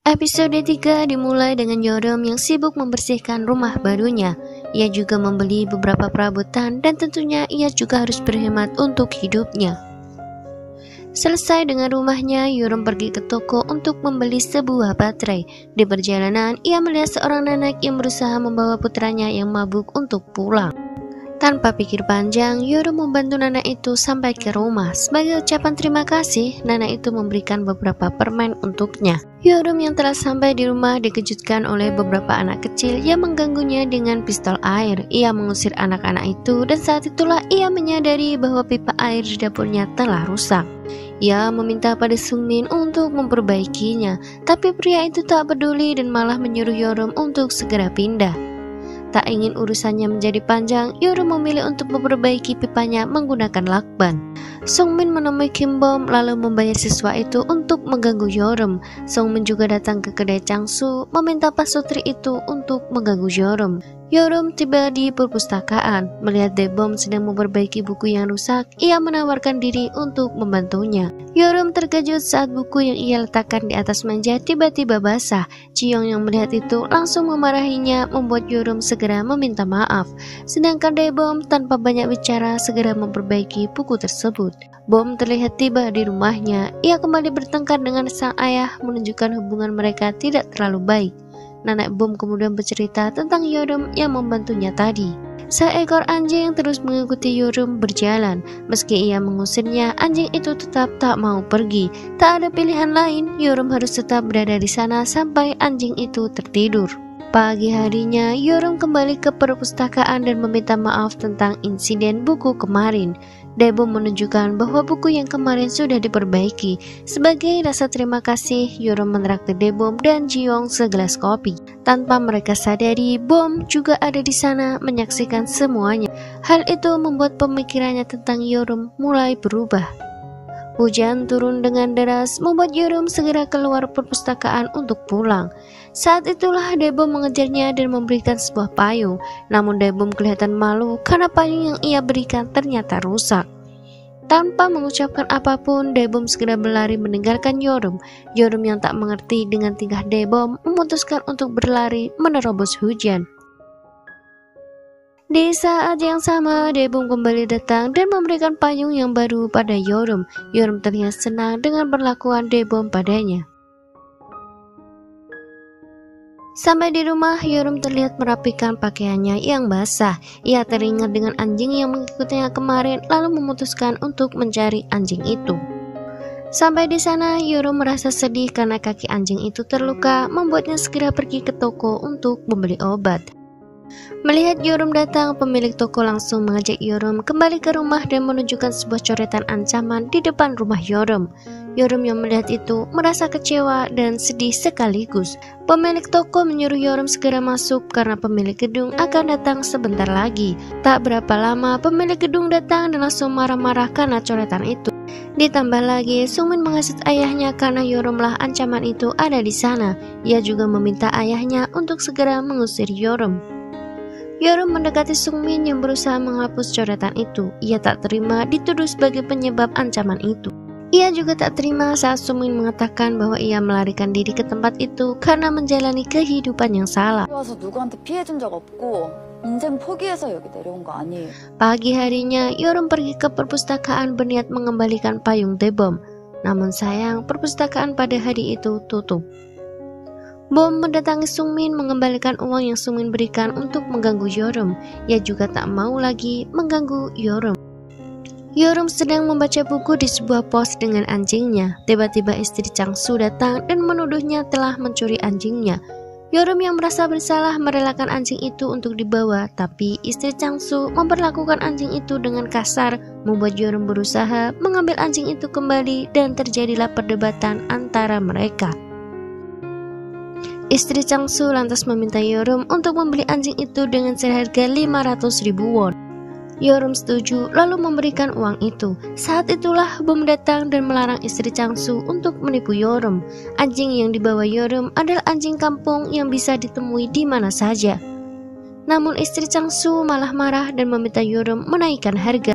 Episode 3 dimulai dengan Yorum yang sibuk membersihkan rumah barunya. Ia juga membeli beberapa perabotan dan tentunya ia juga harus berhemat untuk hidupnya. Selesai dengan rumahnya, Yorum pergi ke toko untuk membeli sebuah baterai. Di perjalanan, ia melihat seorang nenek yang berusaha membawa putranya yang mabuk untuk pulang. Tanpa pikir panjang, Yorum membantu nenek itu sampai ke rumah. Sebagai ucapan terima kasih, nenek itu memberikan beberapa permen untuknya. Yorum yang telah sampai di rumah dikejutkan oleh beberapa anak kecil yang mengganggunya dengan pistol air. Ia mengusir anak-anak itu dan saat itulah ia menyadari bahwa pipa air di dapurnya telah rusak. Ia meminta pada Sungmin untuk memperbaikinya, tapi pria itu tak peduli dan malah menyuruh Yorum untuk segera pindah. Tak ingin urusannya menjadi panjang, Yorum memilih untuk memperbaiki pipanya menggunakan lakban. Sungmin menemui Kim Bom lalu membayar siswa itu untuk mengganggu Yorum. Sungmin juga datang ke kedai Changsu meminta pasutri itu untuk mengganggu Yorum. Yorum tiba di perpustakaan. Melihat Daebom sedang memperbaiki buku yang rusak, ia menawarkan diri untuk membantunya. Yorum terkejut saat buku yang ia letakkan di atas meja tiba-tiba basah. Jiyoung yang melihat itu langsung memarahinya, membuat Yorum segera meminta maaf. Sedangkan Daebom tanpa banyak bicara segera memperbaiki buku tersebut. Bom terlihat tiba di rumahnya. Ia kembali bertengkar dengan sang ayah, menunjukkan hubungan mereka tidak terlalu baik. Nenek Bom kemudian bercerita tentang Yorum yang membantunya tadi. Seekor anjing terus mengikuti Yorum berjalan. Meski ia mengusirnya, anjing itu tetap tak mau pergi. Tak ada pilihan lain, Yorum harus tetap berada di sana sampai anjing itu tertidur. Pagi harinya, Yorum kembali ke perpustakaan dan meminta maaf tentang insiden buku kemarin. Daebom menunjukkan bahwa buku yang kemarin sudah diperbaiki. Sebagai rasa terima kasih, Yorum menraktir Daebom dan Jiyoung segelas kopi. Tanpa mereka sadari, Bom juga ada di sana menyaksikan semuanya. Hal itu membuat pemikirannya tentang Yorum mulai berubah. Hujan turun dengan deras, membuat Yorum segera keluar perpustakaan untuk pulang. Saat itulah Daebom mengejarnya dan memberikan sebuah payung. Namun Daebom kelihatan malu karena payung yang ia berikan ternyata rusak. Tanpa mengucapkan apapun, Daebom segera berlari meninggalkan Yorum. Yorum yang tak mengerti dengan tingkah Daebom memutuskan untuk berlari menerobos hujan. Di saat yang sama, Daebom kembali datang dan memberikan payung yang baru pada Yorum. Yorum terlihat senang dengan perlakuan Daebom padanya. Sampai di rumah, Yorum terlihat merapikan pakaiannya yang basah. Ia teringat dengan anjing yang mengikutinya kemarin, lalu memutuskan untuk mencari anjing itu. Sampai di sana, Yorum merasa sedih karena kaki anjing itu terluka, membuatnya segera pergi ke toko untuk membeli obat. Melihat Yorum datang, pemilik toko langsung mengajak Yorum kembali ke rumah dan menunjukkan sebuah coretan ancaman di depan rumah Yorum. Yorum yang melihat itu merasa kecewa dan sedih sekaligus. Pemilik toko menyuruh Yorum segera masuk karena pemilik gedung akan datang sebentar lagi. Tak berapa lama, pemilik gedung datang dan langsung marah-marah karena coretan itu. Ditambah lagi, Sungmin menghasut ayahnya karena Yorumlah ancaman itu ada di sana. Ia juga meminta ayahnya untuk segera mengusir Yorum. Yorum mendekati Sungmin yang berusaha menghapus coretan itu. Ia tak terima dituduh sebagai penyebab ancaman itu. Ia juga tak terima saat Sungmin mengatakan bahwa ia melarikan diri ke tempat itu karena menjalani kehidupan yang salah. Pagi harinya, Yorum pergi ke perpustakaan berniat mengembalikan payung Daebom. Namun sayang, perpustakaan pada hari itu tutup. Bom mendatangi Sungmin mengembalikan uang yang Sungmin berikan untuk mengganggu Yorum. Ia juga tak mau lagi mengganggu Yorum. Yorum sedang membaca buku di sebuah pos dengan anjingnya. Tiba-tiba istri Changsu datang dan menuduhnya telah mencuri anjingnya. Yorum yang merasa bersalah merelakan anjing itu untuk dibawa, tapi istri Changsu memperlakukan anjing itu dengan kasar, membuat Yorum berusaha mengambil anjing itu kembali dan terjadilah perdebatan antara mereka. Istri Changsu lantas meminta Yorum untuk membeli anjing itu dengan seharga 500.000 won. Yorum setuju lalu memberikan uang itu. Saat itulah Bom datang dan melarang istri Changsu untuk menipu Yorum. Anjing yang dibawa Yorum adalah anjing kampung yang bisa ditemui di mana saja. Namun istri Changsu malah marah dan meminta Yorum menaikkan harga.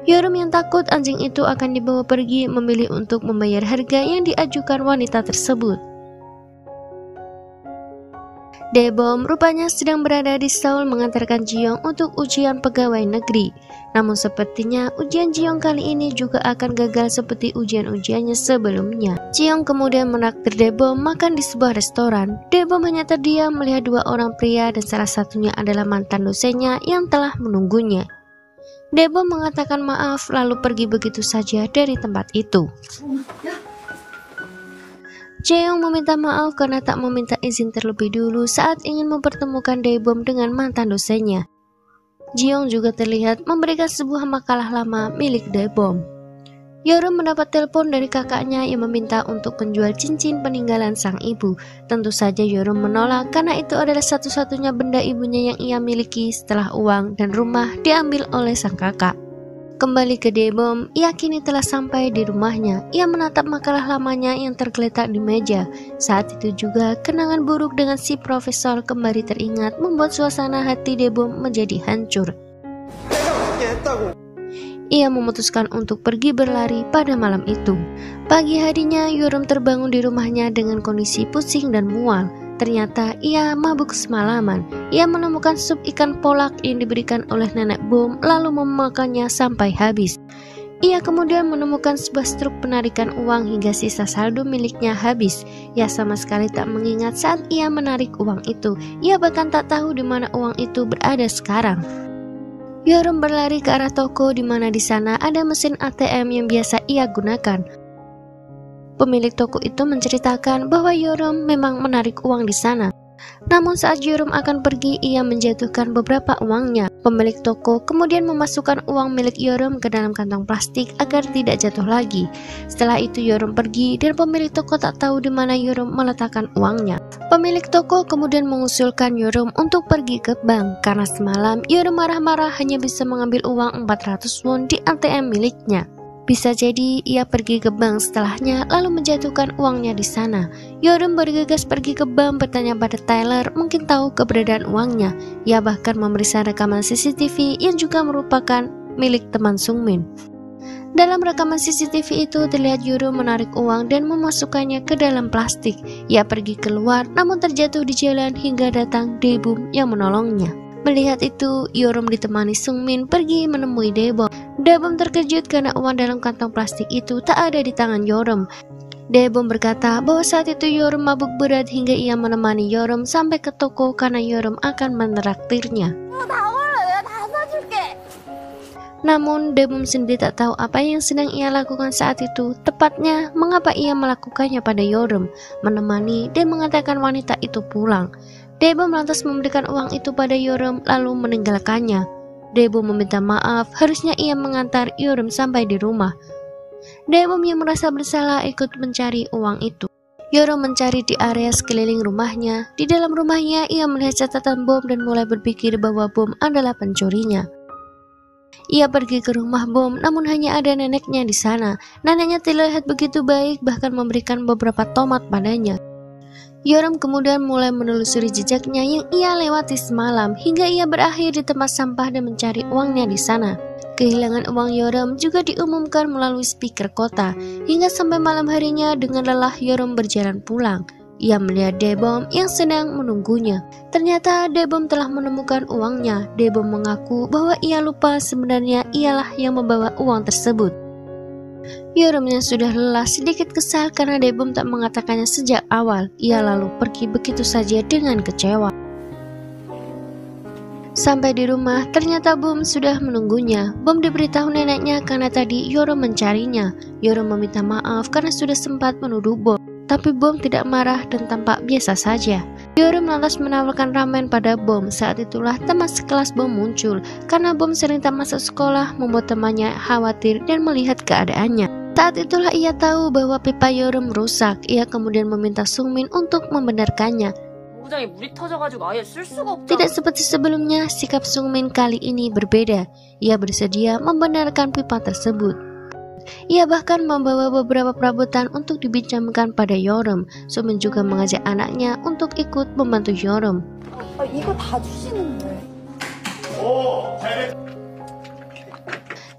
Yorum yang takut anjing itu akan dibawa pergi memilih untuk membayar harga yang diajukan wanita tersebut. Daebom rupanya sedang berada di Seoul mengantarkan Jiyoung untuk ujian pegawai negeri. Namun sepertinya ujian Jiyoung kali ini juga akan gagal seperti ujian-ujiannya sebelumnya. Jiyoung kemudian menraktir Daebom makan di sebuah restoran. Daebom hanya terdiam melihat dua orang pria dan salah satunya adalah mantan dosennya yang telah menunggunya. Daebom mengatakan maaf lalu pergi begitu saja dari tempat itu. Jiyoung meminta maaf karena tak meminta izin terlebih dulu saat ingin mempertemukan Daebom dengan mantan dosennya. Jiyoung juga terlihat memberikan sebuah makalah lama milik Daebom. Yeoreum mendapat telepon dari kakaknya yang meminta untuk menjual cincin peninggalan sang ibu. Tentu saja Yeoreum menolak karena itu adalah satu-satunya benda ibunya yang ia miliki setelah uang dan rumah diambil oleh sang kakak. Kembali ke Daebom, ia kini telah sampai di rumahnya. Ia menatap makalah lamanya yang tergeletak di meja. Saat itu juga, kenangan buruk dengan si profesor kembali teringat membuat suasana hati Daebom menjadi hancur. Ia memutuskan untuk pergi berlari pada malam itu. Pagi harinya, Yeoreum terbangun di rumahnya dengan kondisi pusing dan mual. Ternyata ia mabuk semalaman. Ia menemukan sup ikan polak yang diberikan oleh nenek Bom lalu memakannya sampai habis. Ia kemudian menemukan sebuah struk penarikan uang hingga sisa saldo miliknya habis. Ia sama sekali tak mengingat saat ia menarik uang itu. Ia bahkan tak tahu di mana uang itu berada sekarang. Yeoreum berlari ke arah toko di mana di sana ada mesin ATM yang biasa ia gunakan. Pemilik toko itu menceritakan bahwa Yeoreum memang menarik uang di sana. Namun saat Yeoreum akan pergi, ia menjatuhkan beberapa uangnya. Pemilik toko kemudian memasukkan uang milik Yeoreum ke dalam kantong plastik agar tidak jatuh lagi. Setelah itu Yeoreum pergi dan pemilik toko tak tahu di mana Yeoreum meletakkan uangnya. Pemilik toko kemudian mengusulkan Yeoreum untuk pergi ke bank karena semalam Yeoreum marah-marah hanya bisa mengambil uang 400 won di ATM miliknya. Bisa jadi ia pergi ke bank setelahnya lalu menjatuhkan uangnya di sana. Yeoreum bergegas pergi ke bank bertanya pada Tyler mungkin tahu keberadaan uangnya. Ia bahkan memeriksa rekaman CCTV yang juga merupakan milik teman Sungmin. Dalam rekaman CCTV itu terlihat Yeoreum menarik uang dan memasukkannya ke dalam plastik. Ia pergi keluar namun terjatuh di jalan hingga datang Daebom yang menolongnya. Melihat itu, Yeoreum ditemani Sungmin pergi menemui Daebom. Daebom terkejut karena uang dalam kantong plastik itu tak ada di tangan Yeoreum. Daebom berkata bahwa saat itu Yeoreum mabuk berat hingga ia menemani Yeoreum sampai ke toko karena Yeoreum akan menraktirnya. Namun Daebom sendiri tak tahu apa yang sedang ia lakukan saat itu. Tepatnya mengapa ia melakukannya pada Yeoreum, menemani dan mengatakan wanita itu pulang. Daebom lantas memberikan uang itu pada Yeoreum lalu meninggalkannya. Daebom meminta maaf, harusnya ia mengantar Yeoreum sampai di rumah. Daebom yang merasa bersalah ikut mencari uang itu. Yeoreum mencari di area sekeliling rumahnya. Di dalam rumahnya ia melihat catatan Bom dan mulai berpikir bahwa Bom adalah pencurinya. Ia pergi ke rumah Bom, namun hanya ada neneknya di sana. Neneknya terlihat begitu baik, bahkan memberikan beberapa tomat padanya. Yeoreum kemudian mulai menelusuri jejaknya yang ia lewati semalam hingga ia berakhir di tempat sampah dan mencari uangnya di sana. Kehilangan uang Yeoreum juga diumumkan melalui speaker kota. Hingga sampai malam harinya dengan lelah Yeoreum berjalan pulang. Ia melihat Daebom yang sedang menunggunya. Ternyata Daebom telah menemukan uangnya. Daebom mengaku bahwa ia lupa sebenarnya ialah yang membawa uang tersebut. Yeoreum yang sudah lelah sedikit kesal karena Daebom tak mengatakannya sejak awal. Ia lalu pergi begitu saja dengan kecewa. Sampai di rumah, ternyata Bom sudah menunggunya. Bom diberitahu neneknya karena tadi Yeoreum mencarinya. Yeoreum meminta maaf karena sudah sempat menuduh Bom. Tapi Bom tidak marah dan tampak biasa saja. Yeoreum lantas menawarkan ramen pada Bom. Saat itulah teman sekelas Bom muncul. Karena Bom sering tak masuk sekolah, membuat temannya khawatir dan melihat keadaannya. Saat itulah ia tahu bahwa pipa Yeoreum rusak. Ia kemudian meminta Sungmin untuk membenarkannya. Tidak seperti sebelumnya, sikap Sungmin kali ini berbeda. Ia bersedia membenarkan pipa tersebut. Ia bahkan membawa beberapa perabotan untuk dibincangkan pada Yeoreum. Sungmin juga mengajak anaknya untuk ikut membantu Yeoreum.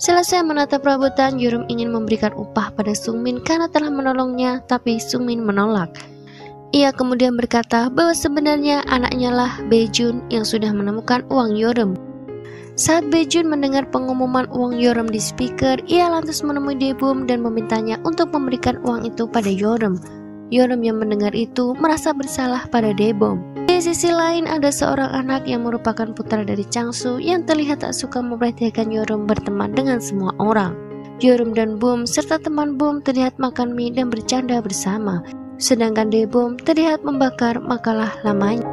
Selesai menata perabotan, Yeoreum ingin memberikan upah pada Sungmin karena telah menolongnya, tapi Sungmin menolak. Ia kemudian berkata bahwa sebenarnya anaknya lah Bae-jun yang sudah menemukan uang Yeoreum. Saat Bae-jun mendengar pengumuman uang Yeoreum di speaker, ia lantas menemui Dae-bum dan memintanya untuk memberikan uang itu pada Yeoreum. Yeoreum yang mendengar itu merasa bersalah pada Dae-bum. Di sisi lain, ada seorang anak yang merupakan putra dari Changsu yang terlihat tak suka memperhatikan Yeoreum berteman dengan semua orang. Yeoreum dan Bum serta teman Bum terlihat makan mie dan bercanda bersama, sedangkan Dae-bum terlihat membakar makalah lamanya.